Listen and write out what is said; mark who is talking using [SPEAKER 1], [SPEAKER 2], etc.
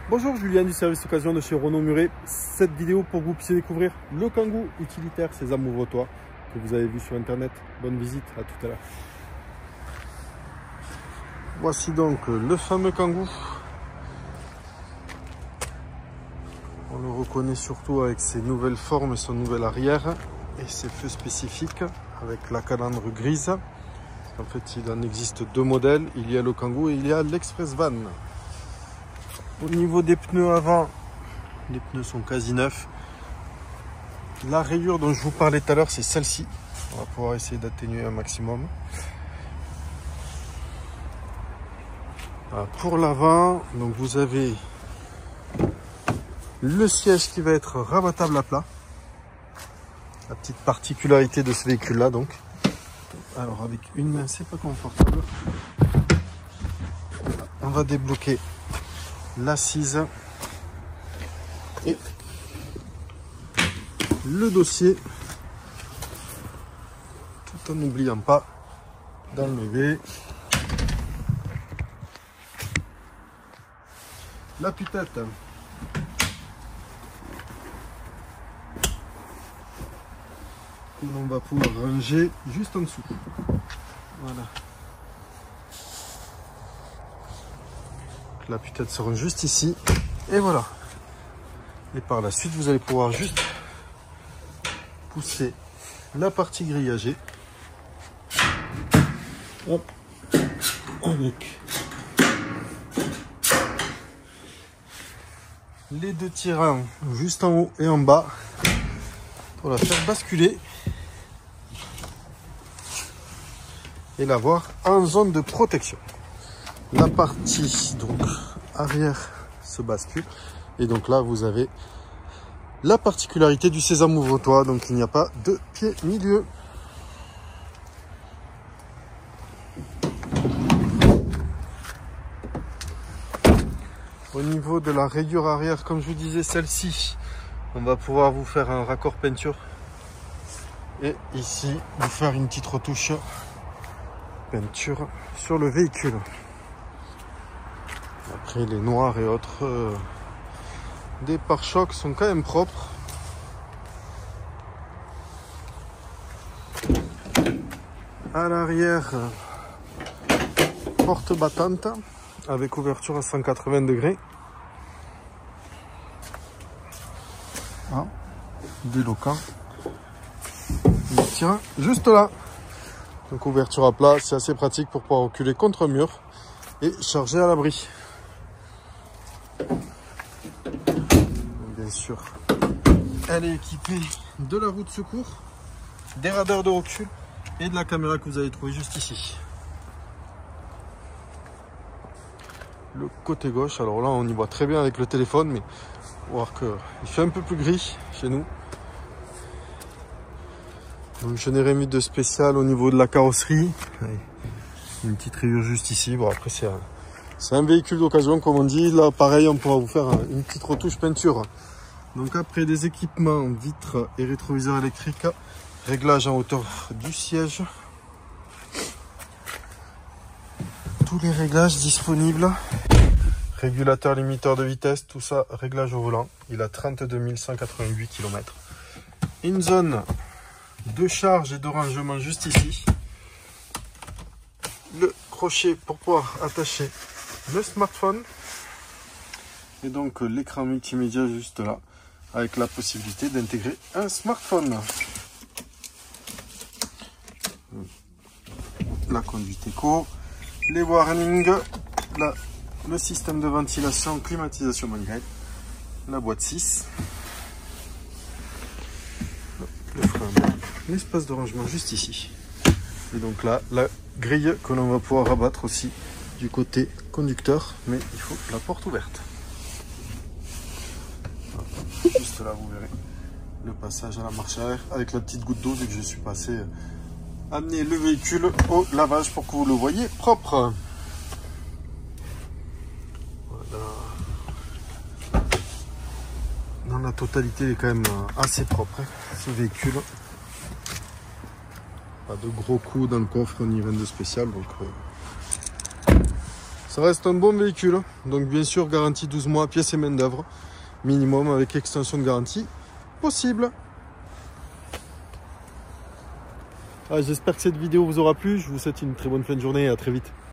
[SPEAKER 1] Bonjour, Julien du service occasion de chez Renault Muret. Cette vidéo pour que vous puissiez découvrir le Kangoo utilitaire Sésame ouvre-toi que vous avez vu sur internet. Bonne visite, à tout à l'heure. Voici donc le fameux Kangoo. On le reconnaît surtout avec ses nouvelles formes et son nouvel arrière et ses feux spécifiques avec la calandre grise. En fait, il en existe deux modèles. Il y a le Kangoo et il y a l'Express Van. Au niveau des pneus avant, les pneus sont quasi neufs. La rayure dont je vous parlais tout à l'heure, c'est celle-ci. On va pouvoir essayer d'atténuer un maximum. Voilà, pour l'avant, donc vous avez le siège qui va être rabattable à plat. La petite particularité de ce véhicule-là, donc. Alors avec une main, c'est pas confortable. On va débloquer l'assise et le dossier, tout en n'oubliant pas d'enlever la putette que l'on va pouvoir ranger juste en dessous. Voilà. La putette se range juste ici et voilà. Et par la suite, vous allez pouvoir juste pousser la partie grillagée. Hop, avec les deux tirants juste en haut et en bas pour la faire basculer et l'avoir en zone de protection. La partie donc arrière se bascule et donc là vous avez la particularité du Sésame ouvre-toi, donc il n'y a pas de pied milieu. Au niveau de la rayure arrière, comme je vous disais, celle-ci, on va pouvoir vous faire un raccord peinture et ici vous faire une petite retouche peinture sur le véhicule. Après les noirs et autres des pare-chocs sont quand même propres. À l'arrière, porte battante avec ouverture à 180 degrés. Ah, déloquant. Il tient juste là. Donc ouverture à plat, c'est assez pratique pour pouvoir reculer contre un mur et charger à l'abri. Bien sûr, elle est équipée de la roue de secours, des radars de recul et de la caméra que vous allez trouver juste ici. Le côté gauche, alors là on y voit très bien avec le téléphone, mais on va voir qu'il fait un peu plus gris chez nous. Donc je n'ai rien mis de spécial au niveau de la carrosserie. Une petite rayure juste ici. Bon, après c'est un véhicule d'occasion comme on dit. Là pareil, on pourra vous faire une petite retouche peinture. Donc après des équipements vitres et rétroviseurs électriques, réglage en hauteur du siège, tous les réglages disponibles, régulateur limiteur de vitesse, tout ça réglage au volant. Il a 32 188 km. Une zone de charge et de rangement juste ici. Le crochet pour pouvoir attacher le smartphone. Et donc l'écran multimédia juste là, avec la possibilité d'intégrer un smartphone. La conduite éco, les warnings, le système de ventilation, climatisation manuelle, la boîte 6, le frein, l'espace de rangement juste ici. Et donc là, la grille que l'on va pouvoir rabattre aussi du côté conducteur, mais il faut la porte ouverte. Juste là, vous verrez le passage à la marche arrière avec la petite goutte d'eau vu que je suis passé amener le véhicule au lavage pour que vous le voyez propre. Voilà. Dans la totalité, il est quand même assez propre, hein, ce véhicule. Pas de gros coups dans le coffre ni rien de spécial, donc Ça reste un bon véhicule. Donc bien sûr, garantie 12 mois, pièces et main d'œuvre. Minimum avec extension de garantie possible. J'espère que cette vidéo vous aura plu. Je vous souhaite une très bonne fin de journée et à très vite.